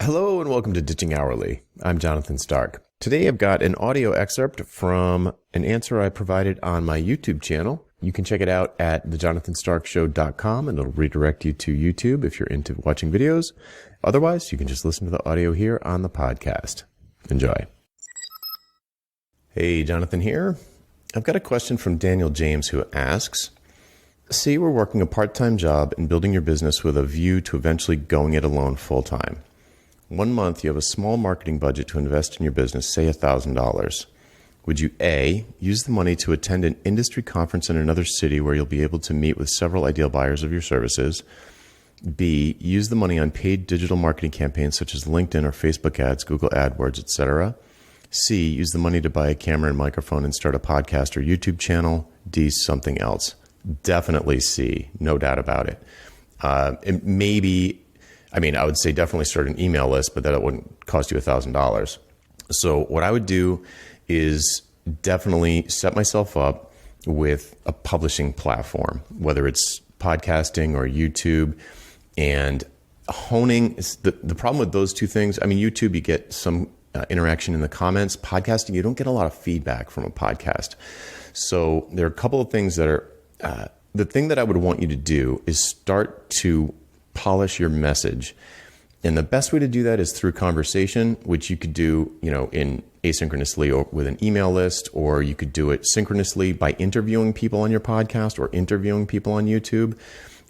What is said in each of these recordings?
Hello and welcome to Ditching Hourly. I'm Jonathan Stark. Today I've got an audio excerpt from an answer I provided on my YouTube channel. You can check it out at thejonathanstarkshow.com and it'll redirect you to YouTube if you're into watching videos. Otherwise, you can just listen to the audio here on the podcast. Enjoy. Hey, Jonathan here. I've got a question from Daniel James who asks, say you were working a part-time job and building your business with a view to eventually going it alone full-time. 1 month, you have a small marketing budget to invest in your business, say $1,000. Would you A, use the money to attend an industry conference in another city where you'll be able to meet with several ideal buyers of your services? B, use the money on paid digital marketing campaigns such as LinkedIn or Facebook ads, Google AdWords, etc. C, use the money to buy a camera and microphone and start a podcast or YouTube channel. D, something else. Definitely C, no doubt about it. I would say definitely start an email list, but that wouldn't cost you $1,000. So what I would do is definitely set myself up with a publishing platform, whether it's podcasting or YouTube, and honing. The problem with those two things, YouTube, you get some interaction in the comments. Podcasting, you don't get a lot of feedback from a podcast. So there are a couple of things that are, the thing that I would want you to do is start to polish your message. And the best way to do that is through conversation, which you could do, in asynchronously or with an email list, or you could do it synchronously by interviewing people on your podcast or interviewing people on YouTube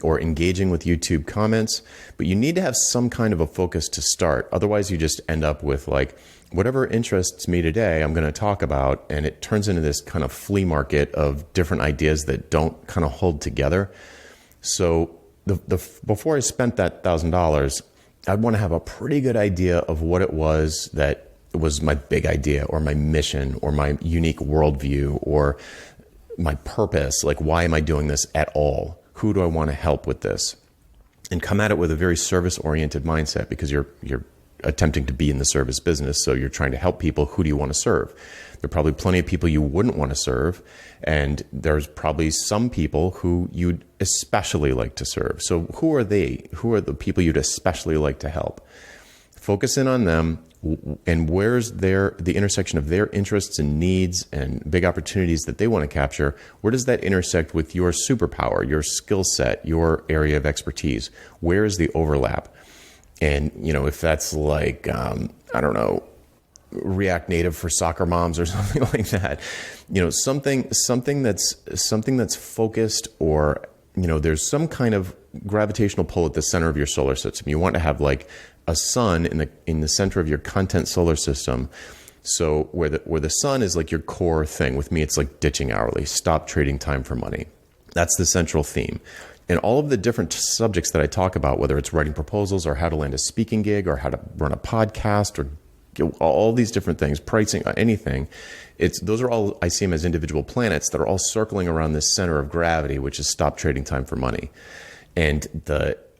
or engaging with YouTube comments. But you need to have some kind of a focus to start. Otherwise, you just end up with whatever interests me today, I'm going to talk about, and it turns into this kind of flea market of different ideas that don't kind of hold together. So before I spent that $1,000, I'd want to have a pretty good idea of what it was that was my big idea or my mission or my unique worldview or my purpose. Like, why am I doing this at all? Who do I want to help with this? And come at it with a very service-oriented mindset, because you're attempting to be in the service business. So you're trying to help people. Who do you want to serve? There are probably plenty of people you wouldn't want to serve. And there's probably some people who you'd especially like to serve. So who are they? Who are the people you'd especially like to help? Focus in on them, and where's the intersection of their interests and needs and big opportunities that they want to capture. Where does that intersect with your superpower, your skill set, your area of expertise? Where is the overlap? And, if that's React Native for soccer moms or something like that, something that's focused, or, there's some kind of gravitational pull at the center of your solar system. You want to have a sun in the center of your content solar system. So where the sun is your core thing. With me, it's ditching hourly, stop trading time for money. That's the central theme. And all of the different subjects that I talk about, whether it's writing proposals or how to land a speaking gig or how to run a podcast or all these different things, pricing, anything, those are all, I see them as individual planets that are all circling around this center of gravity, which is stop trading time for money. And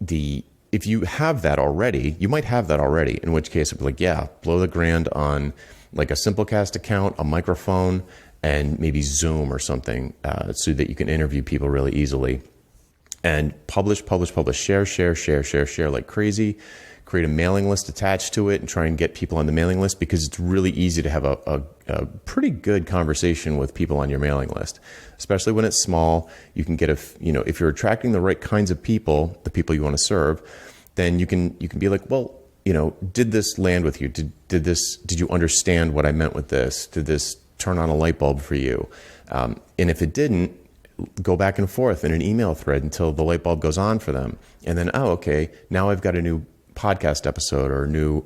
if you have that already, you might have that already, in which case it'd be blow the grand on a Simplecast account, a microphone, and maybe Zoom or something, so that you can interview people really easily. And publish, share like crazy. Create a mailing list attached to it and try and get people on the mailing list, because it's really easy to have a pretty good conversation with people on your mailing list, especially when it's small. You can get if you're attracting the right kinds of people, the people you want to serve, then you can be like, well, did this land with you? Did you understand what I meant with this? Did this turn on a light bulb for you? And if it didn't, go back and forth in an email thread until the light bulb goes on for them. And then, okay, now I've got a new podcast episode or a new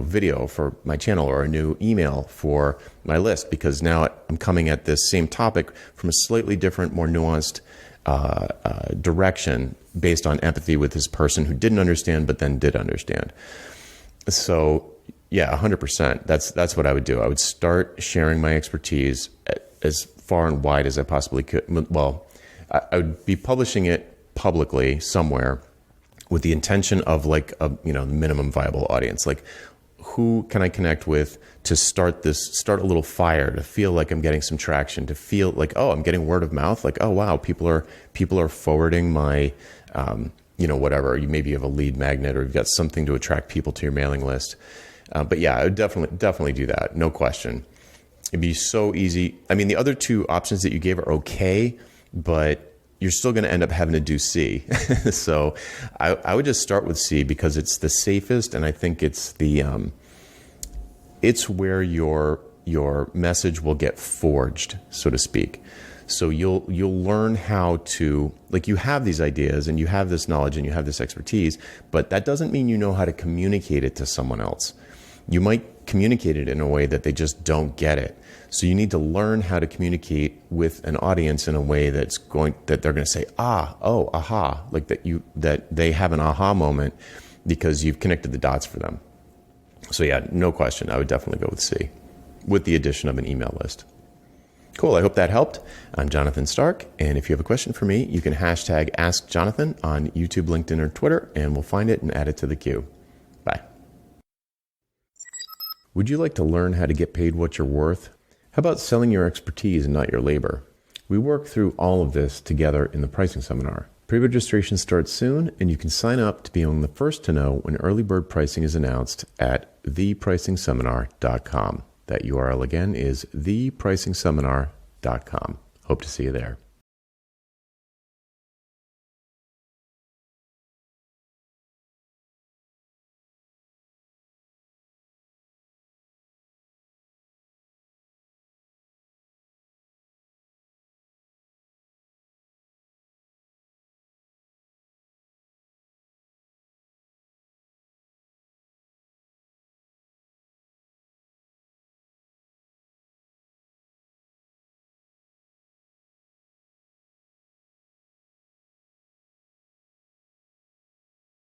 video for my channel or a new email for my list, because now I'm coming at this same topic from a slightly different, more nuanced direction based on empathy with this person who didn't understand but then did understand. So 100%. That's what I would do. I would start sharing my expertise as far and wide as I possibly could. Well, I would be publishing it publicly somewhere with the intention of a minimum viable audience. Who can I connect with to start a little fire, to feel like I'm getting some traction, to feel like, I'm getting word of mouth. Wow, people are forwarding my whatever. You maybe have a lead magnet or you've got something to attract people to your mailing list. But yeah, I would definitely do that. No question. It'd be so easy. I mean, the other two options that you gave are okay, but you're still going to end up having to do C. So I would just start with C because it's the safest, and I think it's it's where your message will get forged, so to speak. So you'll learn how to, like, you have these ideas and you have this knowledge and you have this expertise, but that doesn't mean you know how to communicate it to someone else. You might communicate it in a way that they just don't get it. So you need to learn how to communicate with an audience in a way that they're going to say, aha, like that they have an aha moment because you've connected the dots for them. So yeah, no question. I would definitely go with C with the addition of an email list. Cool. I hope that helped. I'm Jonathan Stark. And if you have a question for me, you can hashtag Ask Jonathan on YouTube, LinkedIn, or Twitter, and we'll find it and add it to the queue. Bye. Would you like to learn how to get paid what you're worth? How about selling your expertise and not your labor? We work through all of this together in the pricing seminar. Pre-registration starts soon, and you can sign up to be among the first to know when early bird pricing is announced at thepricingseminar.com. That URL again is thepricingseminar.com. Hope to see you there.